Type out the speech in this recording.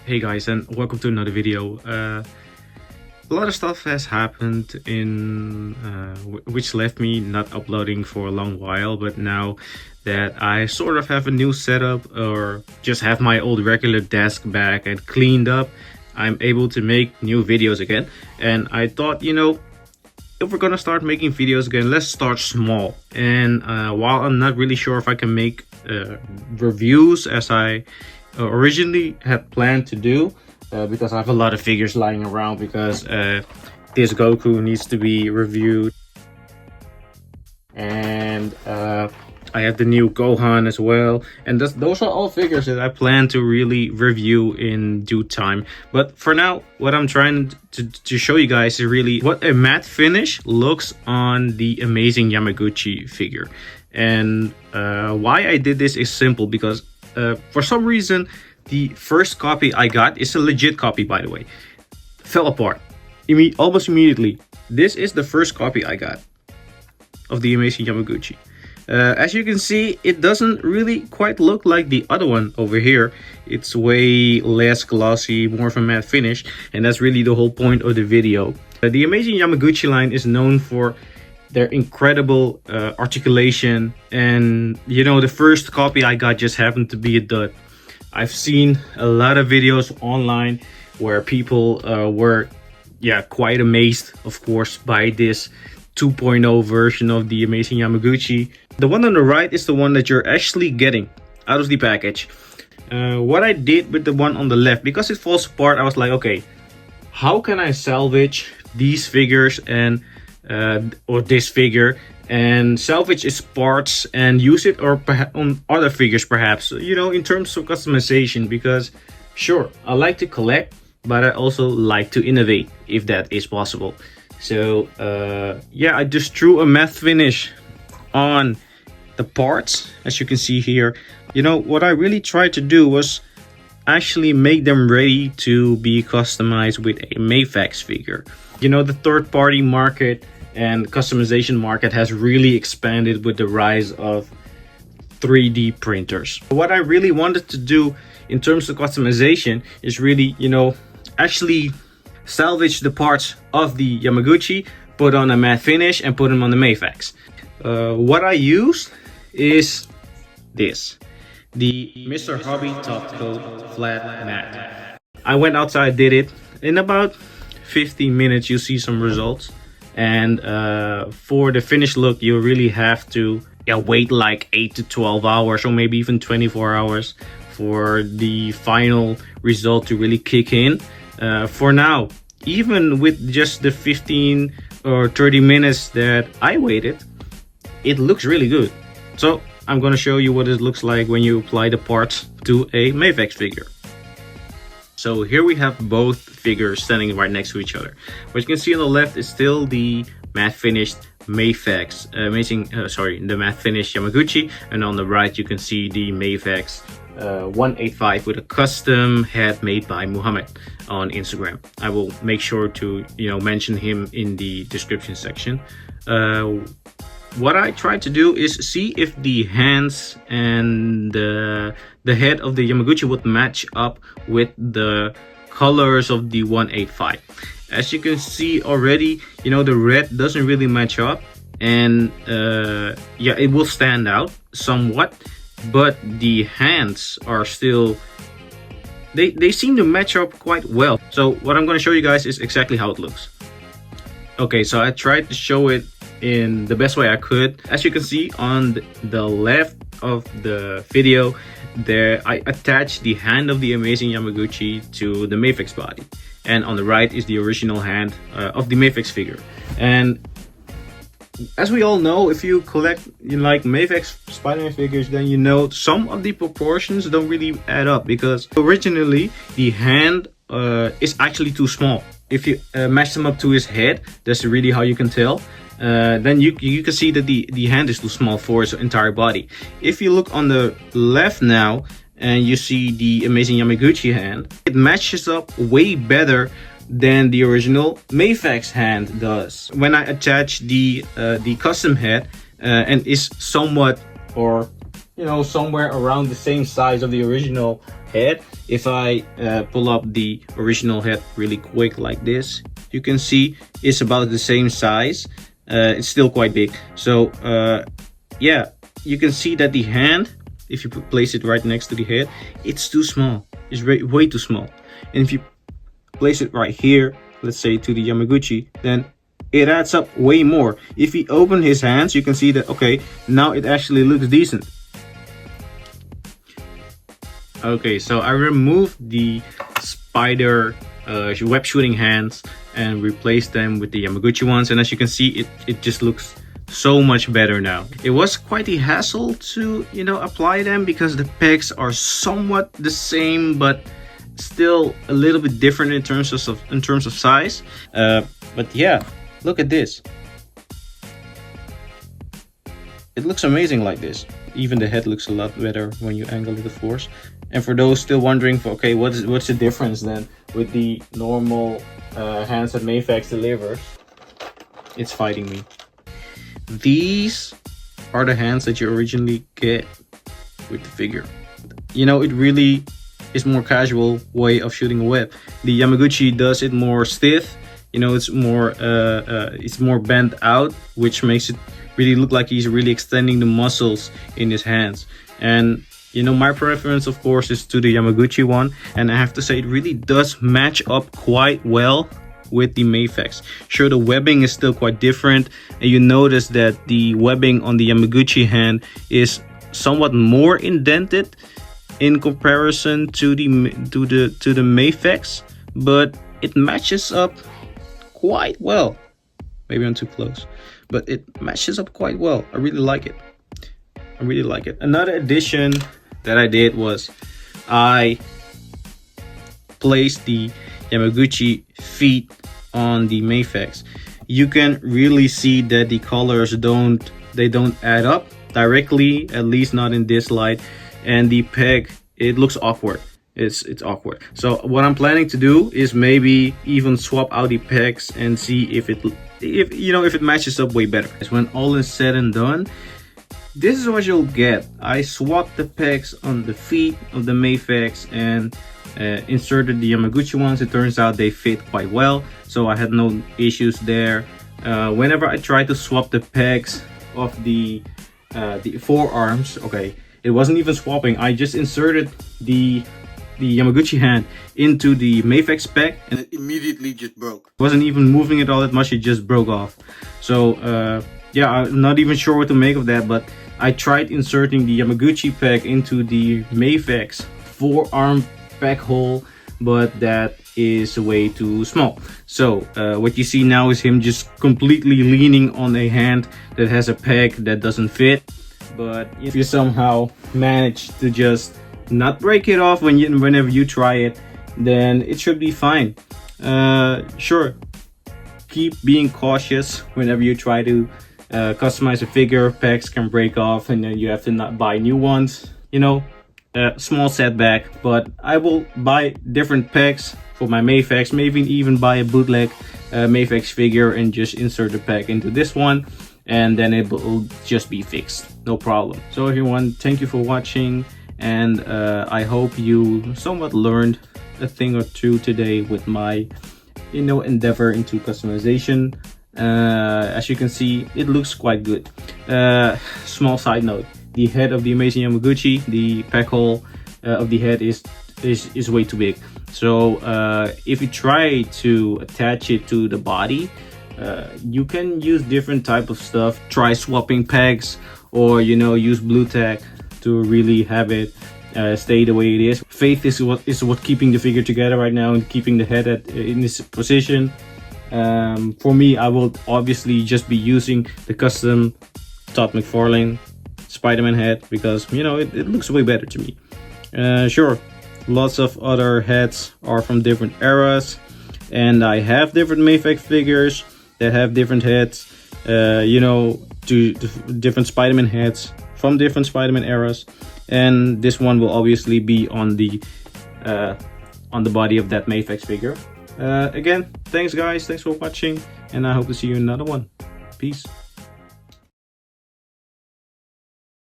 Hey guys, and welcome to another video. A lot of stuff has happened in which left me not uploading for a long while, but now that I sort of have a new setup or just have my old regular desk back and cleaned up, I'm able to make new videos again. And I thought, if we're gonna start making videos again, let's start small. And while I'm not really sure if I can make reviews as I originally had planned to do, because I have a lot of figures lying around, because this Goku needs to be reviewed, and I have the new Gohan as well, and those are all figures that I plan to really review in due time. But for now, what I'm trying to show you guys is really what a matte finish looks on the amazing Yamaguchi figure. And why I did this is simple, because for some reason the first copy I got is a legit copy, by the way, fell apart almost immediately. This is the first copy I got of the amazing Yamaguchi. As you can see, it doesn't really quite look like the other one over here. It's way less glossy, more of a matte finish, and that's really the whole point of the video. The amazing Yamaguchi line is known for their incredible articulation, and the first copy I got just happened to be a dud. I've seen a lot of videos online where people were quite amazed, of course, by this 2.0 version of the amazing Yamaguchi. The one on the right is the one that you're actually getting out of the package. What I did with the one on the left, because it falls apart, I was like, okay, how can I salvage these figures and or this figure, and salvage its parts and use it or on other figures, perhaps, in terms of customization. Because sure, I like to collect, but I also like to innovate if that is possible. So I just threw a matte finish on the parts, as you can see here. What I really tried to do was actually make them ready to be customized with a Mafex figure. The third-party market and customization market has really expanded with the rise of 3D printers. What I really wanted to do in terms of customization is really, actually salvage the parts of the Yamaguchi, put on a matte finish, and put them on the Mafex. What I used is this, the Mr. Hobby Top Coat Flat Matte. I went outside, did it. In about 15 minutes, you see some results. And for the finished look, you really have to wait like 8 to 12 hours, or maybe even 24 hours for the final result to really kick in. For now, even with just the 15 or 30 minutes that I waited, it looks really good. So I'm gonna show you what it looks like when you apply the parts to a Mafex figure. So here we have both figures standing right next to each other. What you can see on the left is still the matte finished Mafex, the matte finished Yamaguchi, and on the right you can see the Mafex 185 with a custom head made by Muhammad on Instagram. I will make sure to mention him in the description section. What I tried to do is see if the hands and the head of the Yamaguchi would match up with the colors of the 185. As you can see already, the red doesn't really match up, and it will stand out somewhat, but the hands are still, they seem to match up quite well. So what I'm going to show you guys is exactly how it looks. Okay, so I tried to show it in the best way I could. As you can see on the left of the video there, I attached the hand of the amazing Yamaguchi to the Mafex body, and on the right is the original hand of the Mafex figure. And as we all know, if you collect like Mafex Spider-Man figures, then some of the proportions don't really add up, because originally the hand is actually too small. If you match them up to his head, that's really how you can tell. Then you can see that the hand is too small for his entire body. If you look on the left now and you see the amazing Yamaguchi hand, it matches up way better than the original Mafex hand does. When I attach the custom head and is somewhat, or somewhere around the same size of the original head. If I pull up the original head really quick like this, you can see it's about the same size. It's still quite big. So yeah, you can see that the hand, if you place it right next to the head, it's too small. It's way too small. And if you place it right here, let's say to the Yamaguchi, then it adds up way more. If he open his hands, you can see that, okay, now it actually looks decent. Okay, so I removed the spider web shooting hands and replaced them with the Yamaguchi ones, and as you can see, it just looks so much better now. It was quite a hassle to, you know, apply them because the pegs are somewhat the same but still a little bit different in terms of size. But yeah, look at this. It looks amazing like this. Even the head looks a lot better when you angle it, of course. And for those still wondering, for okay, what's the difference then with the normal hands that Mafex delivers? It's fighting me. These are the hands that you originally get with the figure. You know, it really is more casual way of shooting a web. The Yamaguchi does it more stiff. You know, it's more bent out, which makes it really look like he's really extending the muscles in his hands. And you know, my preference, of course, is to the Yamaguchi one, and I have to say it really does match up quite well with the Mafex. Sure, the webbing is still quite different, and you notice that the webbing on the Yamaguchi hand is somewhat more indented in comparison to the Mafex, but it matches up quite well. Maybe I'm too close, but it matches up quite well. I really like it. I really like it. Another addition that I did was I placed the Yamaguchi feet on the Mafex. You can really see that the colors don't add up directly, at least not in this light, and the peg, it looks awkward. It's awkward. So what I'm planning to do is maybe even swap out the pegs and see if it matches up way better. When all is said and done, this is what you'll get. I swapped the pegs on the feet of the Mafex and inserted the Yamaguchi ones. It turns out they fit quite well, so I had no issues there. Whenever I tried to swap the pegs of the forearms, okay, it wasn't even swapping. I just inserted the Yamaguchi hand into the Mafex peg and it immediately just broke. Wasn't even moving it all that much, it just broke off. So yeah, I'm not even sure what to make of that, but I tried inserting the Yamaguchi peg into the Mafex forearm peg hole, but that is way too small. So what you see now is him just completely leaning on a hand that has a peg that doesn't fit. But if you somehow manage to just not break it off whenever you try it, then it should be fine. Sure, keep being cautious whenever you try to customize a figure. Pegs can break off and then you have to not buy new ones. You know, small setback, but I will buy different pegs for my Mafex, maybe even buy a bootleg Mafex figure and just insert the peg into this one, and then it will just be fixed, no problem. So everyone, thank you for watching, and I hope you somewhat learned a thing or two today with my endeavor into customization. As you can see, it looks quite good. Small side note, the head of the amazing Yamaguchi, the peg hole of the head is way too big. So if you try to attach it to the body, you can use different type of stuff. Try swapping pegs, or use blue tack to really have it stay the way it is. Faith is what keeping the figure together right now and keeping the head in this position. For me, I will obviously just be using the custom Todd McFarlane Spider-Man head because it looks way better to me. Sure, lots of other heads are from different eras, and I have different Mafex figures that have different heads, to different Spider-Man heads from different Spider-Man eras, and this one will obviously be on the body of that Mafex figure. Again, thanks guys, thanks for watching, and I hope to see you in another one. Peace.